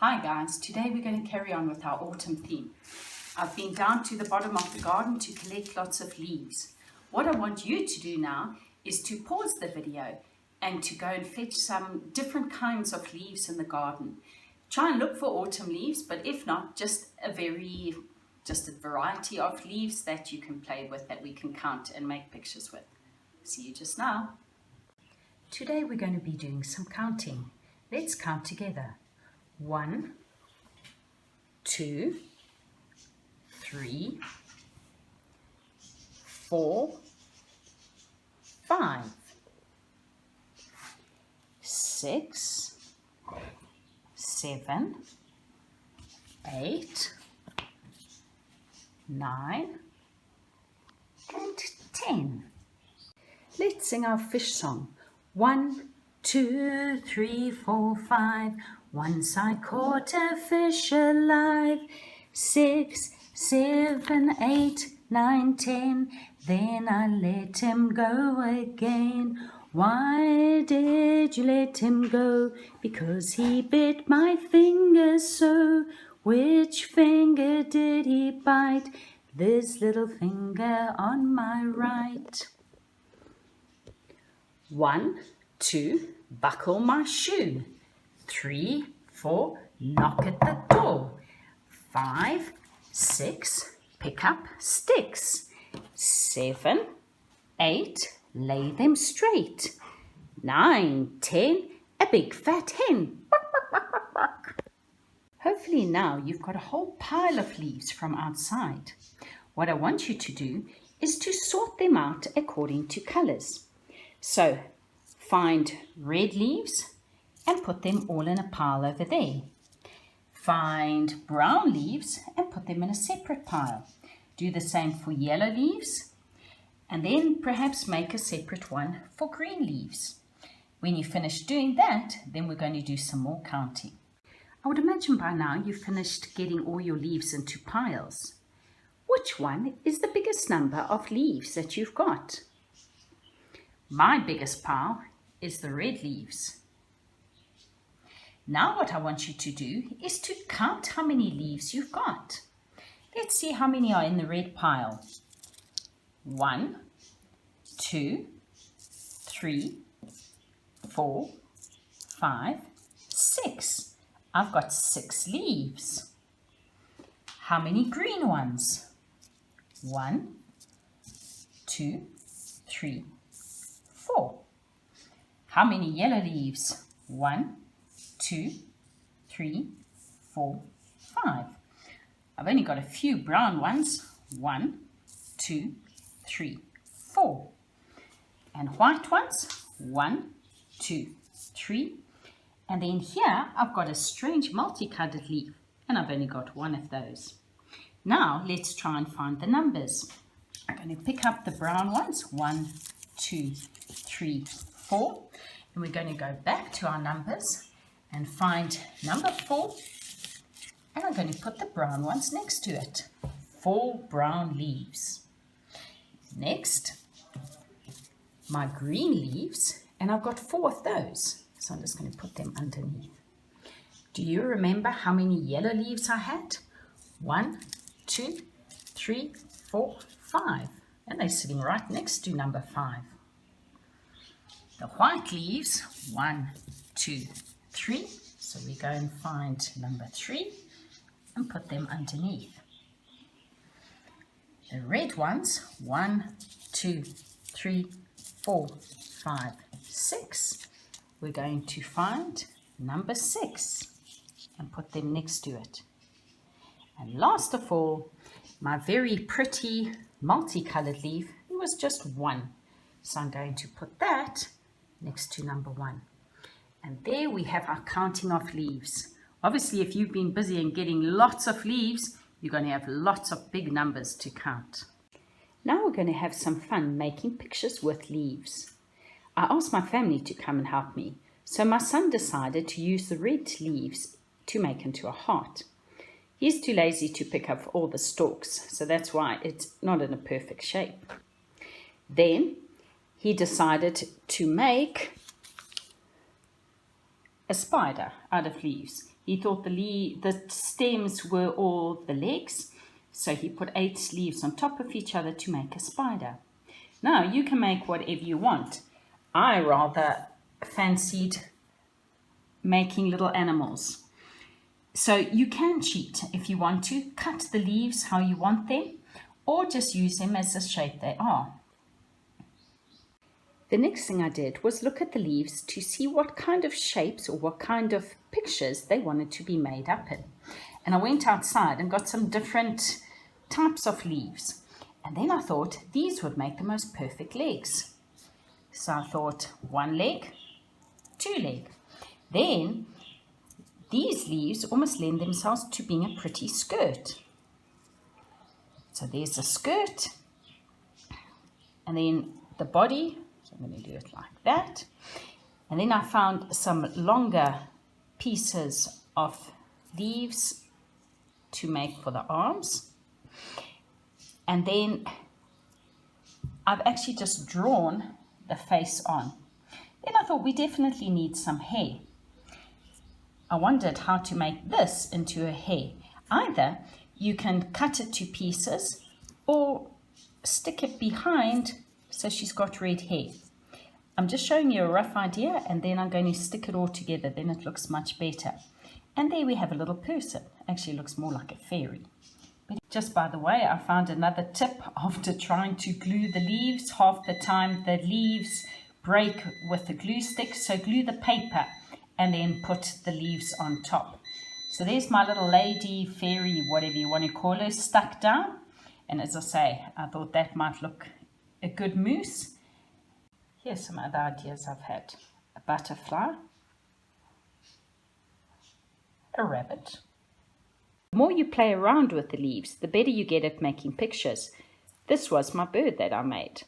Hi guys, today we're going to carry on with our autumn theme. I've been down to the bottom of the garden to collect lots of leaves. What I want you to do now is to pause the video and to go and fetch some different kinds of leaves in the garden. Try and look for autumn leaves, but if not, just a variety of leaves that you can play with, that we can count and make pictures with. See you just now. Today we're going to be doing some counting. Let's count together. 1, 2, 3, 4, 5, 6, 7, 8, 9, and 10. Let's sing our fish song. 1, 2, 3, 4, 5. Once I caught a fish alive. 6, 7, 8, 9, 10. Then I let him go again. Why did you let him go? Because he bit my finger so. Which finger did he bite? This little finger on my right. 1, 2, buckle my shoe. 3, 4, knock at the door. 5, 6, pick up sticks. 7, 8, lay them straight. 9, 10, a big fat hen. Hopefully now you've got a whole pile of leaves from outside. What I want you to do is to sort them out according to colors. So find red leaves and put them all in a pile over there. Find brown leaves and put them in a separate pile. Do the same for yellow leaves, and then perhaps make a separate one for green leaves. When you finish doing that, then we're going to do some more counting. I would imagine by now you've finished getting all your leaves into piles. Which one is the biggest number of leaves that you've got? My biggest pile is the red leaves. Now what I want you to do is to count how many leaves you've got. Let's see how many are in the red pile. 1, 2, 3, 4, 5, 6. I've got 6 leaves. How many green ones? 1, 2, 3, 4. How many yellow leaves? 1, 2, 3, 4, 5. I've only got a few brown ones. 1, 2, 3, 4. And white ones. 1, 2, 3. And then here I've got a strange multicolored leaf, and I've only got one of those. Now let's try and find the numbers. I'm going to pick up the brown ones. 1, 2, 3, 4. And we're going to go back to our numbers and find number 4, and I'm going to put the brown ones next to it. 4 brown leaves. Next, my green leaves, and I've got 4 of those, so I'm just going to put them underneath. Do you remember how many yellow leaves I had? 1, 2, 3, 4, 5, and they're sitting right next to number 5. The white leaves, 1, 2, 3, so we go and find number 3 and put them underneath. The red ones, 1, 2, 3, 4, 5, 6, we're going to find number 6 and put them next to it. And last of all, my very pretty multicolored leaf, it was just 1, so I'm going to put that next to number 1. And there we have our counting of leaves. Obviously, if you've been busy and getting lots of leaves, you're going to have lots of big numbers to count. Now we're going to have some fun making pictures with leaves. I asked my family to come and help me, so my son decided to use the red leaves to make into a heart. He's too lazy to pick up all the stalks, so that's why it's not in a perfect shape. Then he decided to make a spider out of leaves. He thought the stems were all the legs, so he put 8 leaves on top of each other to make a spider. Now, you can make whatever you want. I rather fancied making little animals. So you can cheat if you want to. Cut the leaves how you want them, or just use them as the shape they are. The next thing I did was look at the leaves to see what kind of shapes or what kind of pictures they wanted to be made up in. And I went outside and got some different types of leaves. And then I thought these would make the most perfect legs. So I thought 1 leg, 2 leg. Then these leaves almost lend themselves to being a pretty skirt. So there's a skirt, and then the body, so I'm going to do it like that. And then I found some longer pieces of leaves to make for the arms. And then I've actually just drawn the face on. Then I thought we definitely need some hair. I wondered how to make this into a hair. Either you can cut it to pieces or stick it behind so she's got red hair. I'm just showing you a rough idea, and then I'm going to stick it all together. Then it looks much better. And there we have a little person. Actually looks more like a fairy. But just by the way, I found another tip after trying to glue the leaves. Half the time the leaves break with the glue stick, so glue the paper and then put the leaves on top. So there's my little lady, fairy, whatever you want to call her, stuck down. And as I say, I thought that might look a good mousse. Here's some other ideas I've had. A butterfly, a rabbit. The more you play around with the leaves, the better you get at making pictures. This was my bird that I made.